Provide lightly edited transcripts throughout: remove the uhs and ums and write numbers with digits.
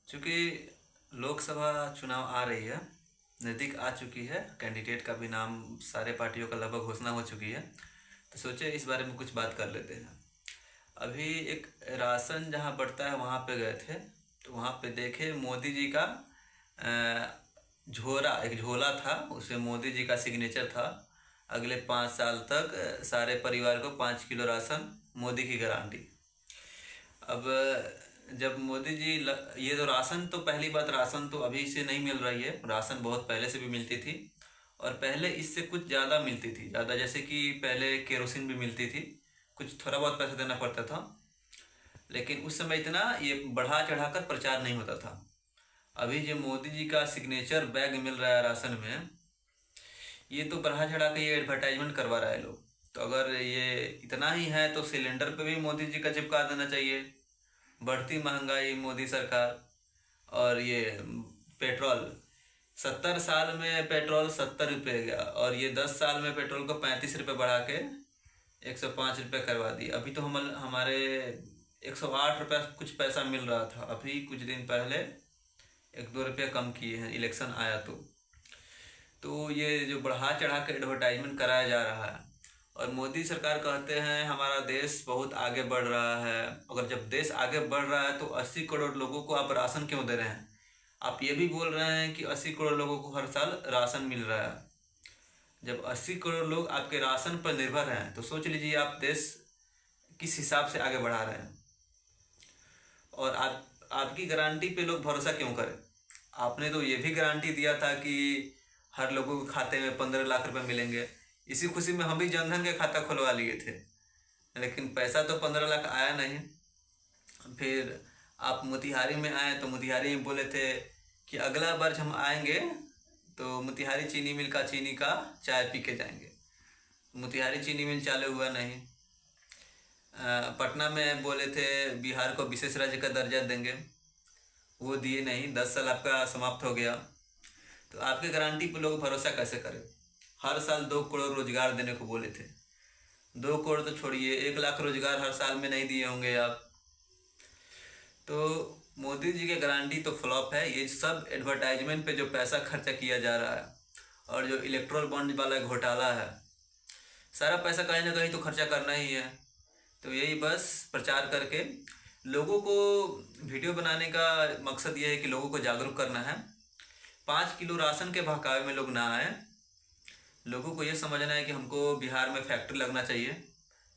चूँकि लोकसभा चुनाव आ रही है, नज़दीक आ चुकी है, कैंडिडेट का भी नाम सारे पार्टियों का लगभग घोषणा हो चुकी है, तो सोचे इस बारे में कुछ बात कर लेते हैं। अभी एक राशन जहाँ बढ़ता है वहाँ पे गए थे, तो वहाँ पे देखे मोदी जी का झोला, एक झोला था, उसमें मोदी जी का सिग्नेचर था। अगले 5 साल तक सारे परिवार को 5 किलो राशन, मोदी की गारंटी। अब जब मोदी जी ये तो राशन, तो पहली बात, राशन तो अभी से नहीं मिल रही है, राशन बहुत पहले से भी मिलती थी और पहले इससे कुछ ज़्यादा मिलती थी, ज़्यादा जैसे कि पहले केरोसिन भी मिलती थी, कुछ थोड़ा बहुत पैसा देना पड़ता था, लेकिन उस समय इतना ये बढ़ा चढ़ाकर प्रचार नहीं होता था। अभी जो मोदी जी का सिग्नेचर बैग मिल रहा है राशन में, ये तो बढ़ा चढ़ा के ये एडवर्टाइजमेंट करवा रहा है लोग। तो अगर ये इतना ही है तो सिलेंडर पे भी मोदी जी का चिपका देना चाहिए। बढ़ती महंगाई, मोदी सरकार। और ये पेट्रोल, 70 साल में पेट्रोल 70 रुपये गया और ये 10 साल में पेट्रोल को 35 रुपये बढ़ा के 105 रुपये करवा दी। अभी तो हमारे 108 रुपये कुछ पैसा मिल रहा था, अभी कुछ दिन पहले 1-2 रुपये कम किए हैं, इलेक्शन आया तो ये जो बढ़ा चढ़ा के एडवर्टाइजमेंट कराया जा रहा है। और मोदी सरकार कहते हैं हमारा देश बहुत आगे बढ़ रहा है। अगर जब देश आगे बढ़ रहा है तो 80 करोड़ लोगों को आप राशन क्यों दे रहे हैं? आप ये भी बोल रहे हैं कि 80 करोड़ लोगों को हर साल राशन मिल रहा है। जब 80 करोड़ लोग आपके राशन पर निर्भर हैं तो सोच लीजिए आप देश किस हिसाब से आगे बढ़ा रहे हैं। और आपकी गारंटी पे लोग भरोसा क्यों करें? आपने तो ये भी गारंटी दिया था कि हर लोगों के खाते में 15 लाख रुपए मिलेंगे। इसी खुशी में हम भी जनधन के खाता खुलवा लिए थे, लेकिन पैसा तो 15 लाख आया नहीं। फिर आप मोतिहारी में आए तो मोतिहारी में बोले थे कि अगला बार हम आएंगे तो मोतिहारी चीनी मिल का चीनी का चाय पी के जाएंगे। मोतिहारी चीनी मिल चालू हुआ नहीं। पटना में बोले थे बिहार को विशेष राज्य का दर्जा देंगे, वो दिए नहीं। 10 साल आपका समाप्त हो गया। तो आपके गारंटी पर लोग भरोसा कैसे करें? हर साल 2 करोड़ रोजगार देने को बोले थे। 2 करोड़ तो छोड़िए, 1 लाख रोजगार हर साल में नहीं दिए होंगे आप। तो मोदी जी की गारंटी तो फ्लॉप है। ये सब एडवर्टाइजमेंट पे जो पैसा खर्चा किया जा रहा है और जो इलेक्ट्रल बॉन्ड वाला घोटाला है, सारा पैसा कहीं ना कहीं तो खर्चा करना ही है। तो यही बस प्रचार करके लोगों को, वीडियो बनाने का मकसद ये है कि लोगों को जागरूक करना है। 5 किलो राशन के बहकावे में लोग ना आए। लोगों को ये समझना है कि हमको बिहार में फैक्ट्री लगना चाहिए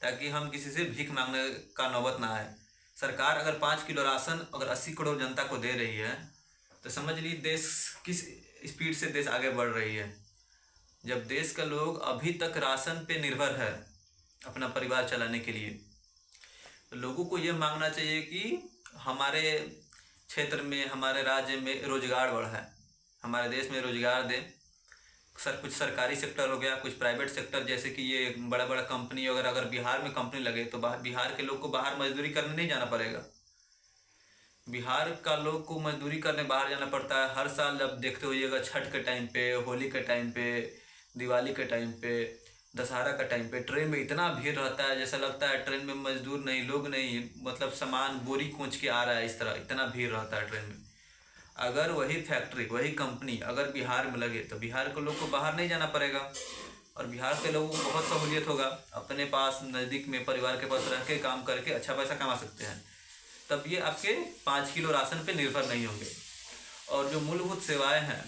ताकि हम किसी से भीख मांगने का नौबत ना आए। सरकार अगर 5 किलो राशन अगर 80 करोड़ जनता को दे रही है तो समझ लीजिए देश किस स्पीड से देश आगे बढ़ रही है। जब देश का लोग अभी तक राशन पे निर्भर है अपना परिवार चलाने के लिए, तो लोगों को ये मांगना चाहिए कि हमारे क्षेत्र में, हमारे राज्य में रोजगार बढ़ाए, हमारे देश में रोजगार दें। कुछ सरकारी सेक्टर हो गया, कुछ प्राइवेट सेक्टर, जैसे कि ये बड़ा बड़ा कंपनी अगर बिहार में कंपनी लगे तो बिहार के लोग को बाहर मजदूरी करने नहीं जाना पड़ेगा। बिहार का लोग को मजदूरी करने बाहर जाना पड़ता है। हर साल जब देखते होइएगा, छठ के टाइम पे, होली के टाइम पे, दिवाली के टाइम पे, दशहरा का टाइम पे, ट्रेन में इतना भीड़ रहता है जैसा लगता है ट्रेन में मजदूर नहीं, लोग नहीं, मतलब सामान बोरी कूच के आ रहा है, इस तरह इतना भीड़ रहता है ट्रेन में। अगर वही फैक्ट्री, वही कंपनी अगर बिहार में लगे तो बिहार के लोग को बाहर नहीं जाना पड़ेगा और बिहार के लोगों को बहुत सहूलियत होगा। अपने पास नज़दीक में परिवार के पास रह के काम करके अच्छा पैसा कमा सकते हैं। तब ये आपके 5 किलो राशन पे निर्भर नहीं होंगे। और जो मूलभूत सेवाएं हैं,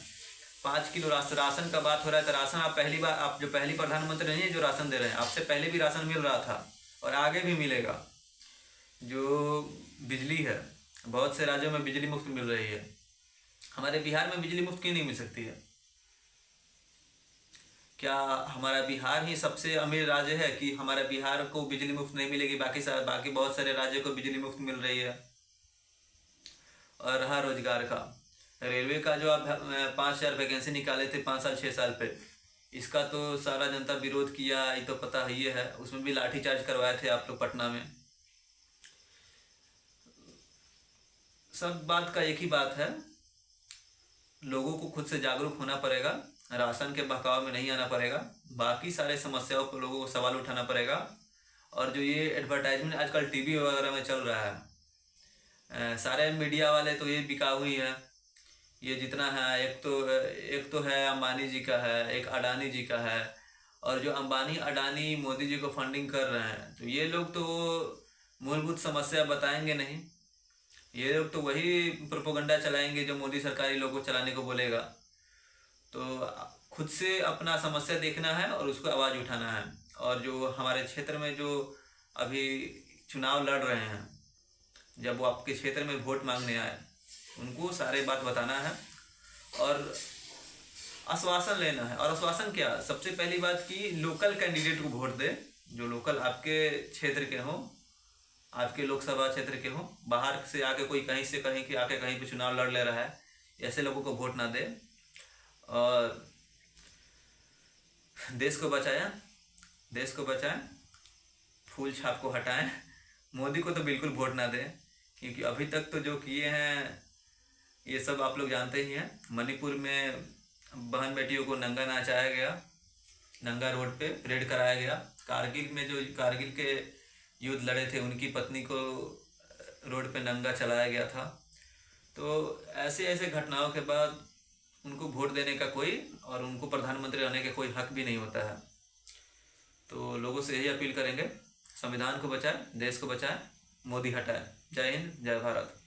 5 किलो राशन का बात हो रहा है तो राशन आप पहली बार, आप जो पहली प्रधानमंत्री नहीं है जो राशन दे रहे हैं, आपसे पहले भी राशन मिल रहा था और आगे भी मिलेगा। जो बिजली है, बहुत से राज्यों में बिजली मुफ्त मिल रही है, हमारे बिहार में बिजली मुफ्त क्यों नहीं मिल सकती है? क्या हमारा बिहार ही सबसे अमीर राज्य है कि हमारा बिहार को बिजली मुफ्त नहीं मिलेगी, बाकी बहुत सारे राज्यों को बिजली मुफ्त मिल रही है? और रहा रोजगार का, रेलवे का जो आप 5,000 वैकेंसी निकाले थे 5 साल 6 साल पे, इसका तो सारा जनता विरोध किया, ये तो पता ही है। उसमें भी लाठीचार्ज करवाए थे आप लोग पटना में। सब बात का एक ही बात है, लोगों को खुद से जागरूक होना पड़ेगा, राशन के बहकाव में नहीं आना पड़ेगा, बाकी सारे समस्याओं पर लोगों को सवाल उठाना पड़ेगा। और जो ये एडवर्टाइजमेंट आजकल टीवी वगैरह में चल रहा है, सारे मीडिया वाले तो ये बिकाऊ ही है। ये जितना है, एक तो है अंबानी जी का है, एक अडानी जी का है। और जो अंबानी अडानी मोदी जी को फंडिंग कर रहे हैं, तो ये लोग तो मूलभूत समस्या बताएंगे नहीं। ये लोग तो वही प्रोपोगंडा चलाएंगे जो मोदी सरकारी लोगों को चलाने को बोलेगा। तो खुद से अपना समस्या देखना है और उसको आवाज़ उठाना है। और जो हमारे क्षेत्र में जो अभी चुनाव लड़ रहे हैं, जब वो आपके क्षेत्र में वोट मांगने आए, उनको सारे बात बताना है और आश्वासन लेना है। और आश्वासन क्या, सबसे पहली बात कि लोकल कैंडिडेट को वोट दे, जो लोकल आपके क्षेत्र के हों, आपके लोकसभा क्षेत्र के हों। बाहर से आके कोई कहीं से कहीं के आके कहीं पे चुनाव लड़ ले रहा है, ऐसे लोगों को वोट ना दे। और देश को बचाया, देश को बचाएं, फूल छाप को हटाएं। मोदी को तो बिल्कुल वोट ना दें, क्योंकि अभी तक तो जो किए हैं ये सब आप लोग जानते ही हैं। मणिपुर में बहन बेटियों को नंगा नाचाया गया, नंगा रोड पे परेड कराया गया। कारगिल में जो कारगिल के युद्ध लड़े थे, उनकी पत्नी को रोड पे नंगा चलाया गया था। तो ऐसे ऐसे घटनाओं के बाद उनको वोट देने का कोई, और उनको प्रधानमंत्री होने का कोई हक भी नहीं होता है। तो लोगों से यही अपील करेंगे, संविधान को बचाएं, देश को बचाएं, मोदी हटाएं। जय हिंद, जय भारत।